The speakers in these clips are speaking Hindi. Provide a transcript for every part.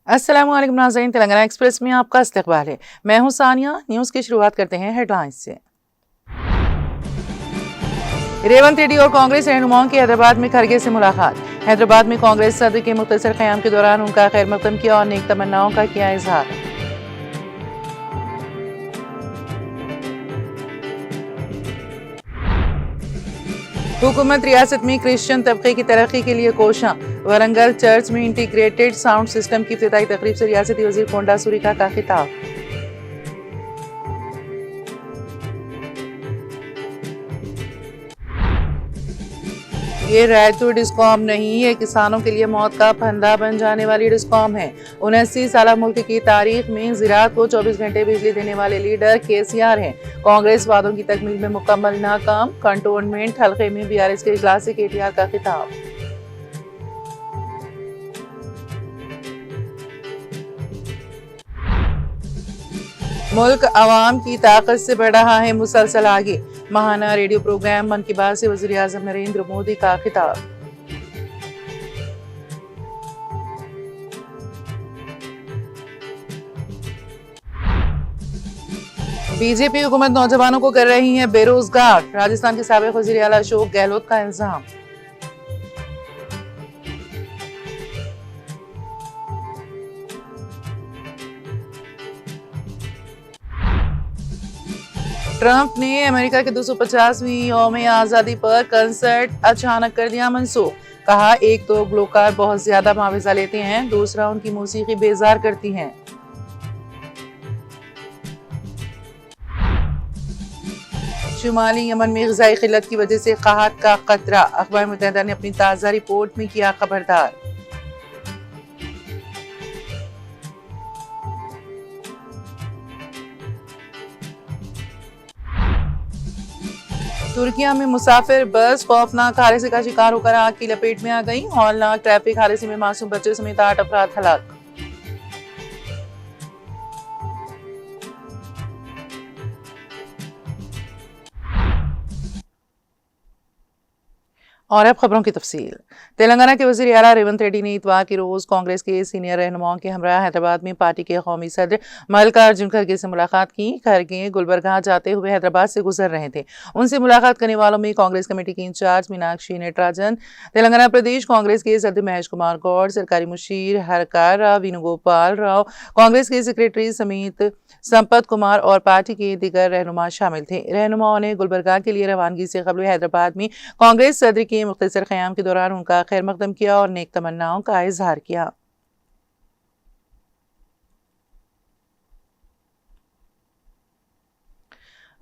अस्सलाम वालेकुम नाज़रीन, तेलंगाना एक्सप्रेस में आपका इस्तकबाल है। मैं हूं सानिया। न्यूज़ की शुरुआत करते हैं हेडलाइंस से। रेवंत रेड्डी और कांग्रेस रहनुमाओं की हैदराबाद में खरगे से मुलाकात। हैदराबाद में कांग्रेस सदर के मुख्तसर क़याम के दौरान उनका खैर मकदम किया और नेक तमन्नाओं का किया इजहार। हुकूमत रियासत में क्रिश्चियन तबके की तरक्की के लिए कोशां। वरंगल चर्च में इंटीग्रेटेड साउंड सिस्टम की इफ्तिताई तकरीब से रियासती वजीर कोंडा सुरीका का खिताब। ये रायतू डिस्कॉम नहीं, ये किसानों के लिए मौत का फंदा बन जाने वाली डिस्कॉम है। 79 साल मुल्क की तारीख में ज़राअत को 24 घंटे बिजली देने वाले लीडर केसीआर हैं। कांग्रेस वादों की तकमील में मुकम्मल नाकाम। कंटोनमेंट हल्के में बीआरएस के इजलास से केटीआर का खिताब। मुल्क अवाम की ताकत से बढ़ रहा है मुसलसल आगे। महाना रेडियो प्रोग्राम मन की बात से वज़ीर आज़म नरेंद्र मोदी का खिताब। बीजेपी हुकूमत नौजवानों को कर रही है बेरोजगार। राजस्थान के साबिक वज़ीर आला अशोक गहलोत का इल्जाम। ट्रंप ने अमेरिका के 250वीं यौम आज़ादी पर कंसर्ट अचानक कर दिया मनसूख। कहा, एक तो ग्लोकार बहुत ज्यादा मुआवजा लेते हैं, दूसरा उनकी मौसीकी बेजार करती है। शुमाली यमन में ग़िज़ाई क़िल्लत की वजह से क़हत का खतरा। अक़वाम मुत्तहिदा ने अपनी ताज़ा रिपोर्ट में किया खबरदार। तुर्किया में मुसाफिर बस खौफनाक हादसे का शिकार होकर आग की लपेट में आ गई। हौलनाक ट्रैफिक हादसे में मासूम बच्चे समेत 8 अफराद हलाक। और अब खबरों की तफसील। तेलंगाना के वज़ीर आला रेवंत रेड्डी ने इतवार के रोज कांग्रेस के सीनियर रहनुमाओं के हमरा हैदराबाद में पार्टी के कौमी सदर मल्लिकार्जुन खड़गे से मुलाकात की। खड़गे गुलबर्गा जाते हुए हैदराबाद से गुजर रहे थे। उनसे मुलाकात करने वालों में कांग्रेस कमेटी की इंचार्ज मीनाक्षी नटराजन, तेलंगाना प्रदेश कांग्रेस के सदर महेश कुमार गौड़, सरकारी मुशीर हरकार राव वेणुगोपाल राव, कांग्रेस के सेक्रेटरी समेत संपत कुमार और पार्टी के दीगर रहनुमा शामिल थे। रहनुमाओं ने गुलबर्गा के लिए रवानगी से कबल हैदराबाद में कांग्रेस सदर के मुख्तसर क़याम के दौरान उनका खैर मकदम किया और नेक तमन्नाओं का इजहार किया।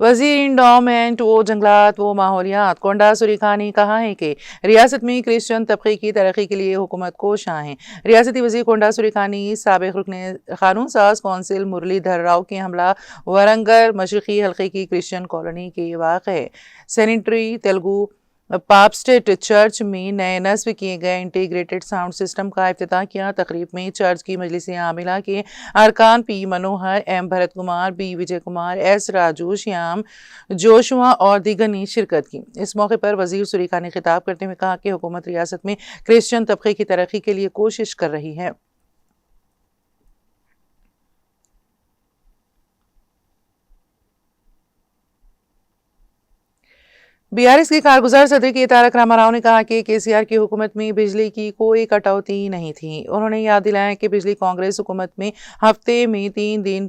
वज़ीर इंडोमेंट व जंगलात व माहौलियात कोंडा सुरीका ने कहा है कि रियासत में क्रिश्चियन तबके की तरक्की के लिए हुकूमत कोशां है। रियासती वज़ीर कोंडा सुरीका ने साबिक़ रुकने कानून साज कौंसिल मुरलीधर राव के हमला वरंगल मशरिक़ी हल्के की क्रिश्चियन कॉलोनी के वाक़े सेनेटरी तेलुगु पापस्टेट चर्च में नए नस्ब किए गए इंटीग्रेटेड साउंड सिस्टम का इफ्तिताह किया। तकरीब में चर्च की मजलिस आमिला के अरकान पी मनोहर, M Bharat Kumar, B Vijay Kumar, S Raju, Shyam Joshua और दीगर ने शिरकत की। इस मौके पर वज़ीर सुरीका ने खिताब करते हुए कहा कि हुकूमत रियासत में क्रिश्चियन तबके की तरक्की के लिए कोशिश कर रही है। बीआरएस के कारगुजार सदर के तारक रामाराव ने कहा कि केसीआर की हुकूमत में बिजली की कोई कटौती नहीं थी। उन्होंने याद दिलाया कि पिछली कांग्रेस हुकूमत में हफ्ते में 3 दिन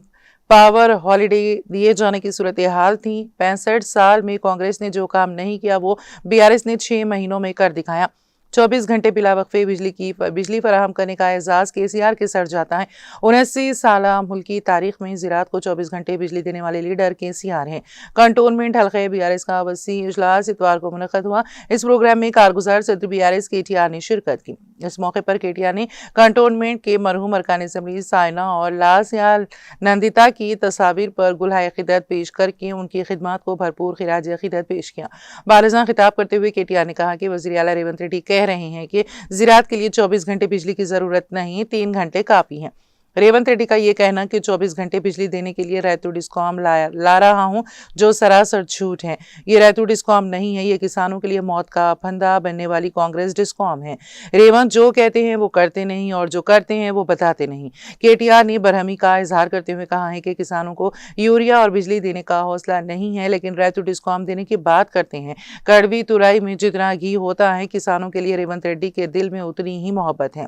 पावर हॉलिडे दिए जाने की सूरत हाल थी। 65 साल में कांग्रेस ने जो काम नहीं किया वो बीआरएस ने 6 महीनों में कर दिखाया। 24 घंटे बिला वक्फे बिजली फराहम करने का एजाज केसीआर के सर जाता है। 79 साल मुल्क की तारीख में ज़राअत को 24 घंटे बिजली देने वाले लीडर केसीआर हैं। कंटोनमेंट हल्के बीआरएस का वसी इजलास इतवार को मुनक़द हुआ। इस प्रोग्राम में कारगुजार सदर बीआरएस केटीआर ने शिरकत की। इस मौके पर केटीआर ने कंटोनमेंट के मरहूम अरकान असम्बली साइना और लासिया नंदिता की तस्वीर पर गुलहाए अक़ीदत पेश करके उनकी खिदमत को भरपूर खिराज अक़ीदत पेश किया। बारिज़ां खिताब करते हुए केटीआर ने कहा कि वज़ीर आला रेवंत रेड्डी कह रहे हैं कि ज़राअत के लिए 24 घंटे बिजली की ज़रूरत नहीं, 3 घंटे काफ़ी हैं। रेवंत रेड्डी का ये कहना कि 24 घंटे बिजली देने के लिए रैतू डिस्कॉम ला रहा हूं, जो सरासर झूठ है। ये रैतू डिस्कॉम नहीं है, ये किसानों के लिए मौत का फंदा बनने वाली कांग्रेस डिस्कॉम है। रेवंत जो कहते हैं वो करते नहीं और जो करते हैं वो बताते नहीं। केटीआर ने बरहमी का इजहार करते हुए कहा है कि किसानों को यूरिया और बिजली देने का हौसला नहीं है, लेकिन रैतू डिस्कॉम देने की बात करते हैं। कड़वी तुराई में जितना घी होता है, किसानों के लिए रेवंत रेड्डी के दिल में उतनी ही मोहब्बत है।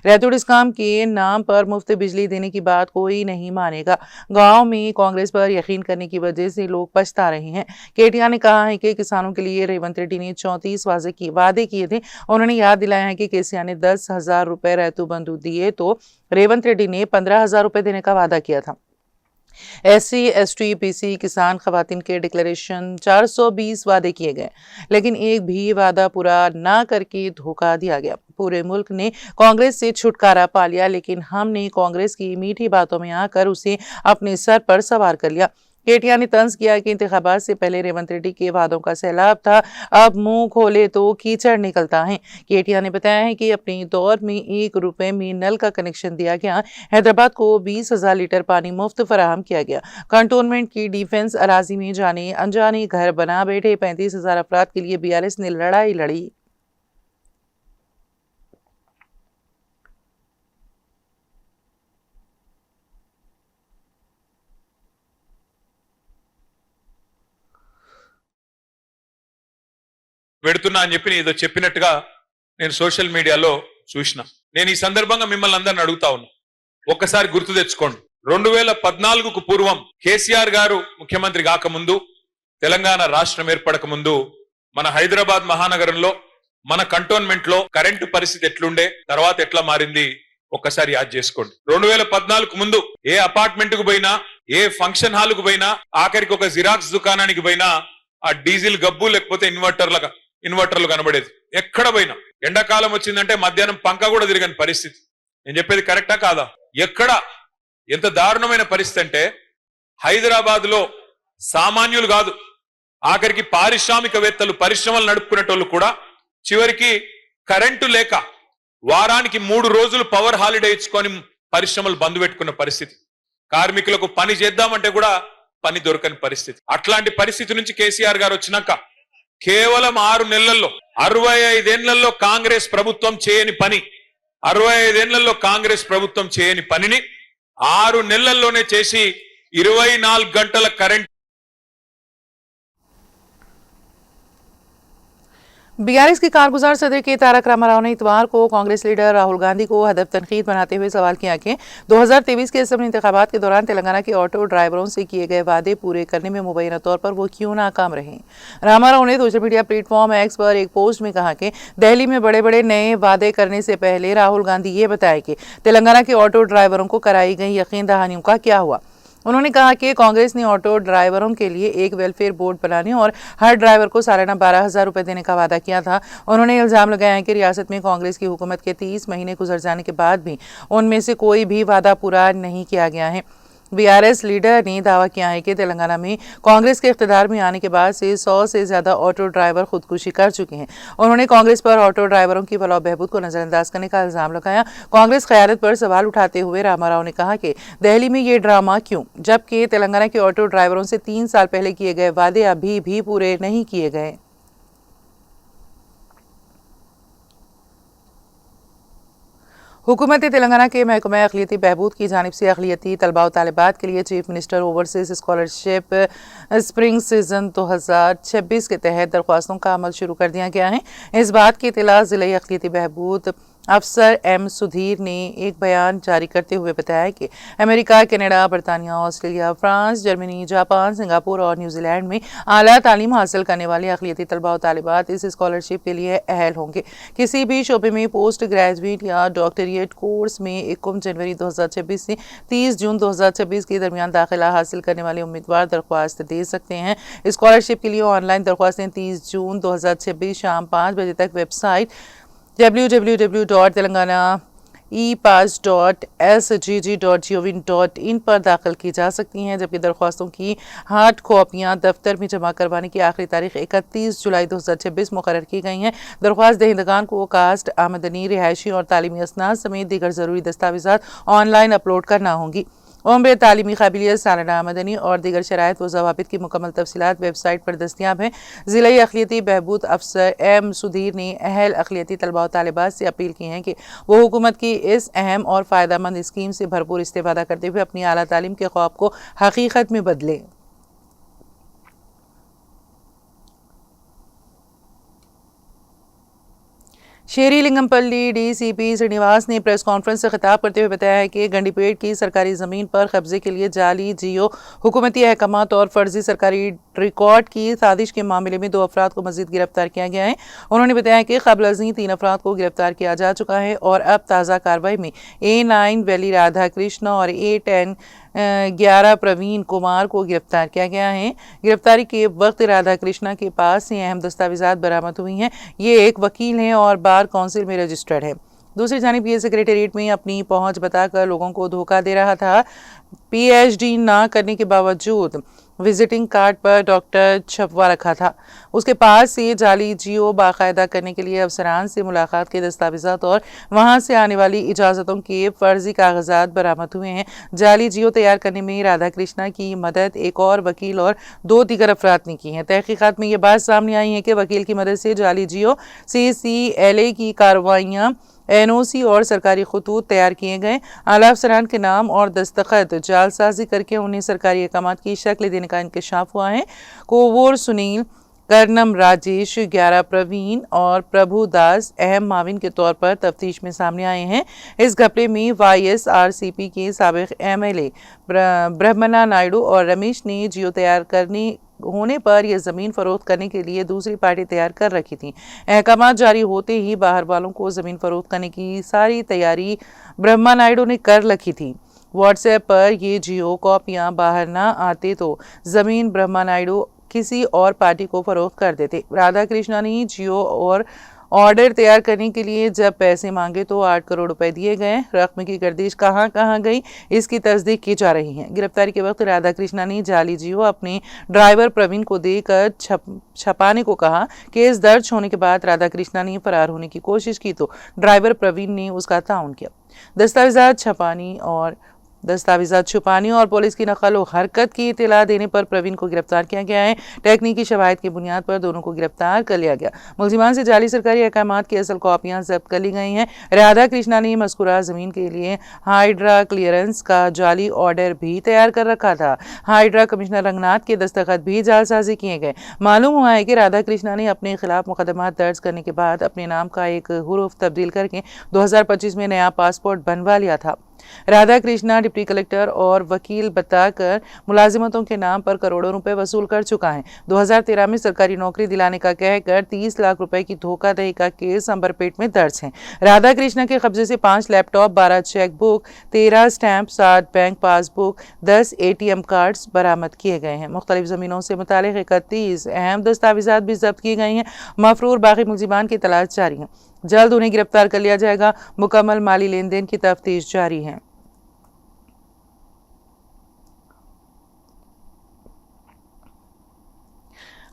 रैतू डिस्कॉम के नाम पर मुफ्त बिजली देने की बात कोई नहीं मानेगा। गांव में कांग्रेस पर यकीन करने की वजह से लोग पछता रहे हैं। केटीआर ने कहा है कि किसानों के लिए रेवंत रेड्डी ने 34 वादे किए थे। उन्होंने याद दिलाया है कि केसीआर ने 10,000 रुपए रैतू बंधु दिए तो रेवंत रेड्डी ने 15,000 रुपए देने का वादा किया था। SC, ST, PC, किसान खवातीन के डिक्लेरेशन 420 वादे किए गए, लेकिन एक भी वादा पूरा ना करके धोखा दिया गया। पूरे मुल्क ने कांग्रेस से छुटकारा पा लिया, लेकिन हमने कांग्रेस की मीठी बातों में आकर उसे अपने सर पर सवार कर लिया। केटीआर ने तंज किया कि इंतखाबात से पहले रेवंत रेड्डी के वादों का सैलाब था, अब मुंह खोले तो कीचड़ निकलता है। केटीआर ने बताया है कि अपने दौर में 1 रुपए में नल का कनेक्शन दिया गया। हैदराबाद को 20,000 लीटर पानी मुफ्त फराहम किया गया। कंटोनमेंट की डिफेंस अराजी में जाने अनजाने घर बना बैठे 35,000 अफराद के लिए BRS ने लड़ाई लड़ी। పెడుతున్నా అని చెప్పి ఏదో చెప్పినట్టుగా నేను సోషల్ మీడియాలో చూసిన. నేను ఈ సందర్భంగా మిమ్మల్ని అందరిని అడుగుతా ఉన్నా, ఒక్కసారి గుర్తు తెచ్చుకోండి. 2014కు పూర్వం కేసీఆర్ గారు ముఖ్యమంత్రి కాకముందు, తెలంగాణ రాష్ట్రం ఏర్పడక ముందు మన హైదరాబాద్ మహానగరంలో మన కంటోన్మెంట్ లో కరెంటు పరిస్థితి ఎట్లుండే, తర్వాత ఎట్లా మారింది ఒక్కసారి యాద్ చేసుకోండి. 2014కు ముందు ఏ అపార్ట్మెంట్ కు పోయినా, ఏ ఫంక్షన్ హాల్ కు పోయినా, ఆఖరికి ఒక జిరాక్స్ దుకాణానికి పోయినా ఆ డీజిల్ గబ్బు లేకపోతే ఇన్వర్టర్లు కనబడేది. ఎక్కడ పోయినా ఎండాకాలం వచ్చిందంటే మధ్యాహ్నం పంక కూడా తిరగని పరిస్థితి. నేను చెప్పేది కరెక్టా కాదా? ఎక్కడ ఎంత దారుణమైన పరిస్థితి అంటే హైదరాబాద్ లో సామాన్యులు కాదు, ఆఖరికి పారిశ్రామికవేత్తలు, పరిశ్రమలు నడుపుకునేటోళ్ళు కూడా చివరికి కరెంటు లేక వారానికి 3 రోజులు పవర్ హాలిడే ఇచ్చుకొని పరిశ్రమలు బంద్ పెట్టుకున్న పరిస్థితి. కార్మికులకు పని చేద్దామంటే కూడా పని దొరకని పరిస్థితి. అట్లాంటి పరిస్థితి నుంచి కేసీఆర్ గారు వచ్చినాక కేవలం 6 నెలల్లో 65 ఏళ్లలో కాంగ్రెస్ ప్రభుత్వం చేయని పని, 65 ఏళ్లలో కాంగ్రెస్ ప్రభుత్వం చేయని పనిని 6 నెలల్లోనే చేసి 24 గంటల కరెంట్. BRS के कारगुजार सदर के तारक रामाराव ने इतवार को कांग्रेस लीडर राहुल गांधी को हदफ तनकीद बनाते हुए सवाल किया कि 2023 के असेंबली इंतखाबात के दौरान तेलंगाना के ऑटो ड्राइवरों से किए गए वादे पूरे करने में मुबैना तौर पर वो क्यों नाकाम रहे। रामाराव ने सोशल मीडिया प्लेटफॉर्म X पर एक पोस्ट में कहा कि दिल्ली में बड़े बड़े नए वादे करने से पहले राहुल गांधी ये बताए कि तेलंगाना के ऑटो ड्राइवरों को कराई गई यकीन दहानियों का क्या हुआ। उन्होंने कहा कि कांग्रेस ने ऑटो ड्राइवरों के लिए एक वेलफेयर बोर्ड बनाने और हर ड्राइवर को सालाना 12,000 रुपए देने का वादा किया था। उन्होंने इल्जाम लगाया कि रियासत में कांग्रेस की हुकूमत के 30 महीने गुजर जाने के बाद भी उनमें से कोई भी वादा पूरा नहीं किया गया है। BRS लीडर ने दावा किया है कि तेलंगाना में कांग्रेस के इख्तिदार में आने के बाद से 100 से ज्यादा ऑटो ड्राइवर खुदकुशी कर चुके हैं। उन्होंने कांग्रेस पर ऑटो ड्राइवरों की फलाह बहबूद को नजरअंदाज करने का इल्जाम लगाया। कांग्रेस क़यादत पर सवाल उठाते हुए रामाराव ने कहा कि दिल्ली में ये ड्रामा क्यों, जबकि तेलंगाना के ऑटो ड्राइवरों से 3 साल पहले किए गए वादे अभी भी पूरे नहीं किए गए। हुकूमत तेलंगाना के महकमा अक़लियती बहबूद की जानिब से अक़लियती तलबा व तालिबात के लिए chief minister overseas scholarship spring season 2026 के तहत दरख्वास्तों का अमल शुरू कर दिया गया है। इस बात की इत्तला ज़िला अक़लियती बहबूद अफसर M सुधीर ने एक बयान जारी करते हुए बताया कि अमेरिका, कनाडा, बरतानिया, Australia, France, Germany, Japan, Singapore और न्यूजीलैंड में आला तालीम हासिल करने वाले अक़लियती तलबा व तालिबात इस स्कॉलरशिप के लिए अहल होंगे। किसी भी शोबे में पोस्ट ग्रेजुएट या डॉक्टरेट कोर्स में 1 जनवरी 2026 से 30 जून 2026 के दरमियान दाखिला हासिल करने वाले उम्मीदवार दरख्वास्त दे सकते हैं। स्कॉलरशिप के लिए ऑनलाइन दरख्वास्तें 30 जून 2026 शाम 5 बजे तक वेबसाइट www.telangana epass.sgg.gov.in पर दाखिल की जा सकती हैं, जबकि दरख्वास्तों की हार्ड कॉपियां दफ्तर में जमा करवाने की आखिरी तारीख 31 जुलाई 2026 मुकर्रर की गई हैं। दरख्वास्त दहिंदगान को कास्ट, आमदनी, रिहायशी और तालीमी असनाद समेत दीगर ज़रूरी दस्तावेज़ात ऑनलाइन अपलोड करना होंगी। उम्र, तालीमी काबिलियत, सालाना आमदनी और दीगर शराइत व ज़वाबित की मुकम्मल तफसीलात वेबसाइट पर दस्तियाब हैं। ज़िला अक़लियती बहबूद अफसर एम सुधीर ने अहल अक़लियती तलबा और तालिबात से अपील की है कि वो हुकूमत की इस अहम और फ़ायदेमंद स्कीम से भरपूर इस्तेफ़ादा करते हुए अपनी आला तालीम के ख्वाब को हकीकत में बदलें। शेरीलिंगमपल्ली डीसीपी श्रीनिवास ने प्रेस कॉन्फ्रेंस से खिताब करते हुए बताया है कि गंडीपेट की सरकारी ज़मीन पर कब्जे के लिए जाली जियो, हुकूमती अहकामात और फर्जी सरकारी रिकॉर्ड की साजिश के मामले में 2 अफराद को मजीद गिरफ्तार किया गया है। उन्होंने बताया कि कबल अज़ीं 3 अफराद को गिरफ्तार किया जा चुका है और अब ताज़ा कार्रवाई में A9 वैली राधा कृष्ण और A10 11 प्रवीण कुमार को गिरफ्तार किया गया है। गिरफ्तारी के वक्त राधा कृष्णा के पास से अहम दस्तावेजात बरामद हुई हैं। ये एक वकील हैं और बार काउंसिल में रजिस्टर्ड है। दूसरी जानिब ये सेक्रेटेरिएट में अपनी पहुंच बताकर लोगों को धोखा दे रहा था। PhD ना करने के बावजूद विजिटिंग कार्ड पर डॉक्टर छपवा रखा था। उसके पास से जाली जियो बाकायदा करने के लिए अफसरान से मुलाकात के दस्तावेजात और वहां से आने वाली इजाज़तों के फर्जी कागजात बरामद हुए हैं। जाली जियो तैयार करने में राधा कृष्णा की मदद एक और वकील और 2 दीगर अफराद ने की है। तहकीकात में ये बात सामने आई है कि वकील की मदद से जाली जियो CCLA की कार्रवाइयाँ NOC और सरकारी खतूत तैयार किए गए। आला अफसरान के नाम और दस्तखत जालसाजी करके उन्हें सरकारी अहकामात की शक्ल देने का इंकशाफ हुआ है। कोवोर सुनील, कर्नम राजेश, 11 प्रवीण और प्रभु दास अहम माविन के तौर पर तफ्तीश में सामने आए हैं। इस घपले में YSRCP के साबिक MLA ब्रह्मना नायडू और रमेश ने जियो तैयार करने होने पर यह ज़मीन फरोख्त करने के लिए दूसरी पार्टी तैयार कर रखी थी। अहकामात जारी होते ही बाहर वालों को ज़मीन फरोख्त करने की सारी तैयारी ब्रह्मा नायडू ने कर रखी थी। व्हाट्सएप पर ये जियो कॉपियाँ बाहर ना आते तो ज़मीन ब्रह्मा नायडू किसी और पार्टी को फरोख्त कर देते। राधा कृष्णा ने जियो और ऑर्डर तैयार करने के लिए जब पैसे मांगे तो 8 करोड़ रुपए दिए गए। रकम की गर्दिश कहाँ कहाँ गई, इसकी तस्दीक की जा रही है। गिरफ्तारी के वक्त राधा कृष्णा ने जाली जियो अपने ड्राइवर प्रवीण को देकर छपाने को कहा। केस दर्ज होने के बाद राधा कृष्णा ने फरार होने की कोशिश की तो ड्राइवर प्रवीण ने उसका ताउन किया। दस्तावेजात छुपाने और पुलिस की नकल व हरकत की इत्तला देने पर प्रवीण को गिरफ्तार किया गया है। टेक्निकी शवाहिद की बुनियाद पर दोनों को गिरफ्तार कर लिया गया। मुलजिमान से जाली सरकारी अहकामात की असल कॉपियां जब्त कर ली गई हैं। राधा कृष्णा ने मज़कूरा ज़मीन के लिए हाइड्रा क्लियरेंस का जाली ऑर्डर भी तैयार कर रखा था। हाइड्रा कमिश्नर रंगनाथ के दस्तखत भी जालसाजी किए गए। मालूम हुआ है कि राधा कृष्णा ने अपने खिलाफ मुकदमा दर्ज करने के बाद अपने नाम का एक हुरूफ तब्दील करके 2025 में नया पासपोर्ट बनवा लिया था। राधा कृष्णा डिप्टी कलेक्टर और वकील बताकर मुलाजिमतों के नाम पर करोड़ों रुपए वसूल कर चुका है। 2013 में सरकारी नौकरी दिलाने का कहकर 30 लाख रुपए की धोखाधड़ी का केस अंबरपेट में दर्ज है। राधा कृष्णा के कब्जे से 5 laptop, 12 chequebook, 13 stamp, 7 bank passbook, 10 ATM cards बरामद किए गए हैं। मुख्तलिफ जमीनों से मुतालिक 31 अहम दस्तावेजात भी जब्त किए गए हैं। मफरूर बाकी मुलजिमान की तलाश जारी है। जल्द उन्हें गिरफ्तार कर लिया जाएगा। मुकम्मल माली लेन देन की तफ्तीश जारी है।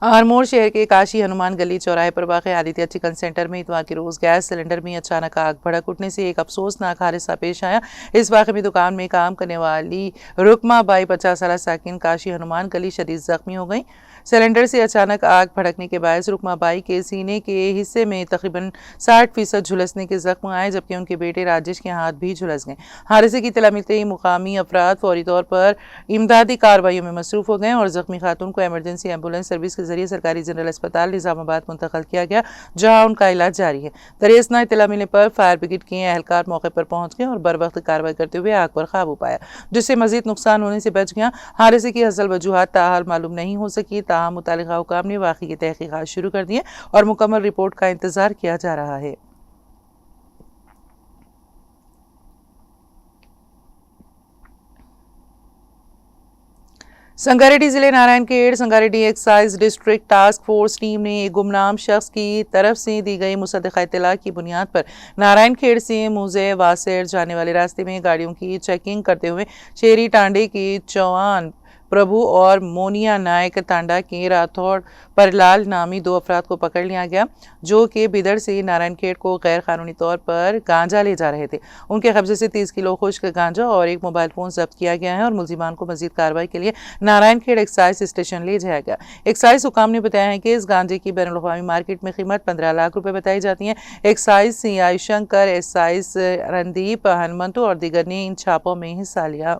आरमोर शहर के काशी हनुमान गली चौराहे पर वाक़ आदित्य चिकन सेंटर में इतवार के रोज़ गैस सिलेंडर में अचानक आग भड़क उठने से एक अफसोसनाक हादसा पेश आया। इस वाक़े में दुकान में काम करने वाली रुकमा बाई 50 साल साकिन काशी हनुमान गली शदीद जख्मी हो गई। सिलेंडर से अचानक आग भड़कने के बायस रुकमा बाई के सीने के हिस्से में तकरीबन 60% झुलसने के जख्म आए, जबकि उनके बेटे राजेश के हाथ भी झुलस गए। हादसे की इत्तला मिलते ही मुकामी अफराद फौरी तौर पर इमदादी कार्रवाइयों में मसरूफ हो गए और जख्मी खातून को एमरजेंसी एम्बुलेंस सर्विस के जरिए सरकारी जनरल अस्पताल निजामाबाद मुंतकिल किया गया, जहां उनका इलाज जारी है। दरियासना इत्तला मिलने पर फायर ब्रिगेड के एहलकार मौके पर पहुंच गए और बर वक्त कार्रवाई करते हुए आग पर काबू पाया, जिससे मजीद नुकसान होने से बच गया। हादसे की असल वजूहात ताहाल मालूम नहीं हो सकी। ताहम मुतालिका हुकाम ने वाक़ई की तहकीकात शुरू कर दी है और मुकम्मल रिपोर्ट का इंतजार किया जा रहा है। संगारेड्डी जिले Narayankhed Sangareddy excise district task force team ने एक गुमनाम शख्स की तरफ से दी गई मुसद्दक़ा इत्तला की बुनियाद पर नारायणखेड़ से मुज़े वासेर जाने वाले रास्ते में गाड़ियों की चेकिंग करते हुए शेरी टांडे के चौहान प्रभु और मोनिया नायक तांडा के राठौड़ परलाल नामी 2 अफराद को पकड़ लिया गया, जो कि बिदर से नारायणखेड़ को गैर कानूनी तौर पर गांजा ले जा रहे थे। उनके कब्जे से 30 किलो खुश्क गांजा और एक मोबाइल फोन जब्त किया गया है और मुलजिमान को मजीद कार्रवाई के लिए नारायणखेड़ एक्साइज स्टेशन ले जाया गया। एक्साइज हुकाम ने बताया है कि इस गांजे की बैनुल अक़वामी मार्केट में कीमत 15 लाख रुपए बताई जाती है। Excise CI Shankar, excise Randeep, Hanumanthu और दीगर ने इन छापों में हिस्सा लिया।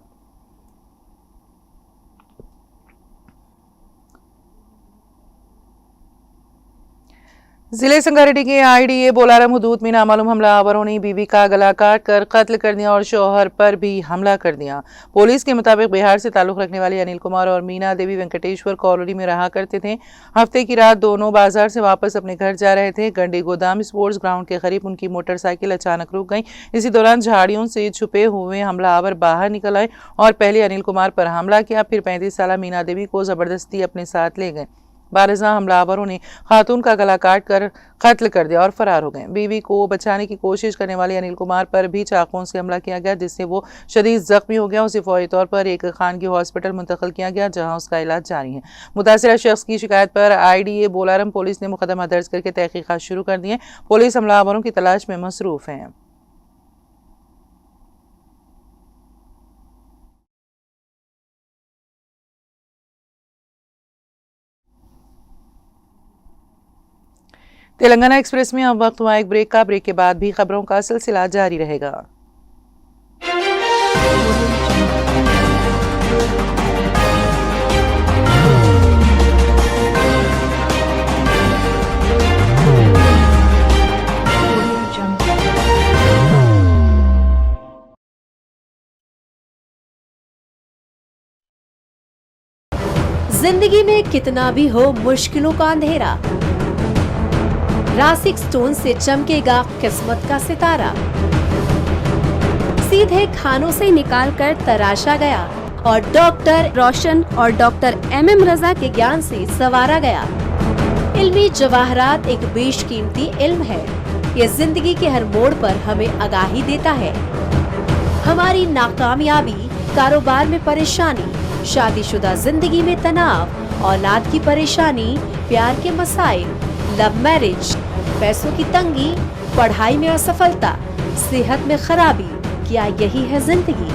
जिले संगारेड्डी के IDA बोलारम हुदूद में नामालूम हमलावरों ने बीवी का गला काट कर कत्ल कर दिया और शौहर पर भी हमला कर दिया। पुलिस के मुताबिक बिहार से ताल्लुक रखने वाले अनिल कुमार और मीना देवी वेंकटेश्वर कॉलोनी में रहा करते थे। हफ्ते की रात दोनों बाजार से वापस अपने घर जा रहे थे। गंडी गोदाम स्पोर्ट्स ग्राउंड के करीब उनकी मोटरसाइकिल अचानक रुक गई। इसी दौरान झाड़ियों से छुपे हुए हमलावर बाहर निकल आए और पहले अनिल कुमार पर हमला किया, फिर 35 साल मीना देवी को जबरदस्ती अपने साथ ले गए। बारिज़ा हमलावरों ने खातून का गला काट कर कत्ल कर दिया और फरार हो गए। बीवी को बचाने की कोशिश करने वाले अनिल कुमार पर भी चाकुओं से हमला किया गया, जिससे वो शदीद जख्मी हो गया। उसे फौरी तौर पर एक खानगी हॉस्पिटल मुंतकिल किया गया, जहां उसका इलाज जारी है। मुतासिरा शख्स की शिकायत पर IDA बोलारम पुलिस ने मुकदमा दर्ज करके तहकीकात शुरू कर दी है। पुलिस हमलावरों की तलाश में मसरूफ है। तेलंगाना एक्सप्रेस में अब वक्त हुआ एक ब्रेक का। ब्रेक के बाद भी खबरों का सिलसिला जारी रहेगा। जिंदगी में कितना भी हो मुश्किलों का अंधेरा, रासिक स्टोन से चमकेगा किस्मत का सितारा। सीधे खानों से निकाल कर तराशा गया और डॉक्टर रोशन और डॉक्टर MM रजा के ज्ञान से संवारा गया। इल्मी जवाहरात एक बेशकीमती इल्म है। ये जिंदगी के हर मोड़ पर हमें आगाही देता है। हमारी नाकामयाबी, कारोबार में परेशानी, शादीशुदा जिंदगी में तनाव, औलाद की परेशानी, प्यार के मसाइल, लव मैरिज, पैसों की तंगी, पढ़ाई में असफलता, सेहत में खराबी, क्या यही है जिंदगी?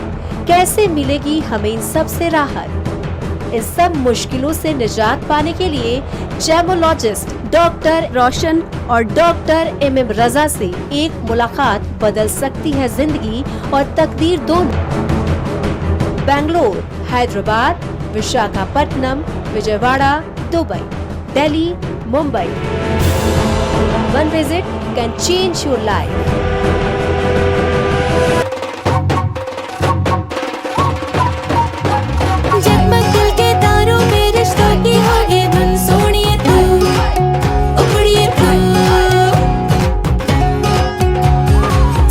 कैसे मिलेगी हमें इन सब से राहत? इस सब मुश्किलों से निजात पाने के लिए जेमोलॉजिस्ट डॉक्टर रोशन और डॉक्टर MM रजा से एक मुलाकात बदल सकती है जिंदगी और तकदीर दोनों। Bangalore, Hyderabad, Visakhapatnam, Vijayawada, Dubai, Delhi, Mumbai. One visit can change your life. जगमग दिल के तारों में रिश्तों की होगी धुन, सोनिए तू, उखड़िए तू,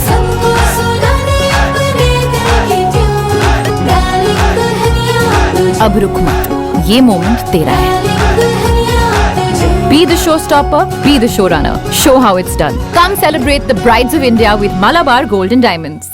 सबको सुनाने अपने दिल की ट्यून, डार्लिंग दुल्हनिया तुझे, अब रुक मत, ये मोमेंट तेरा है। Be the showstopper, be the showrunner. Show how it's done. Come celebrate the Brides of India with Malabar Gold and Diamonds.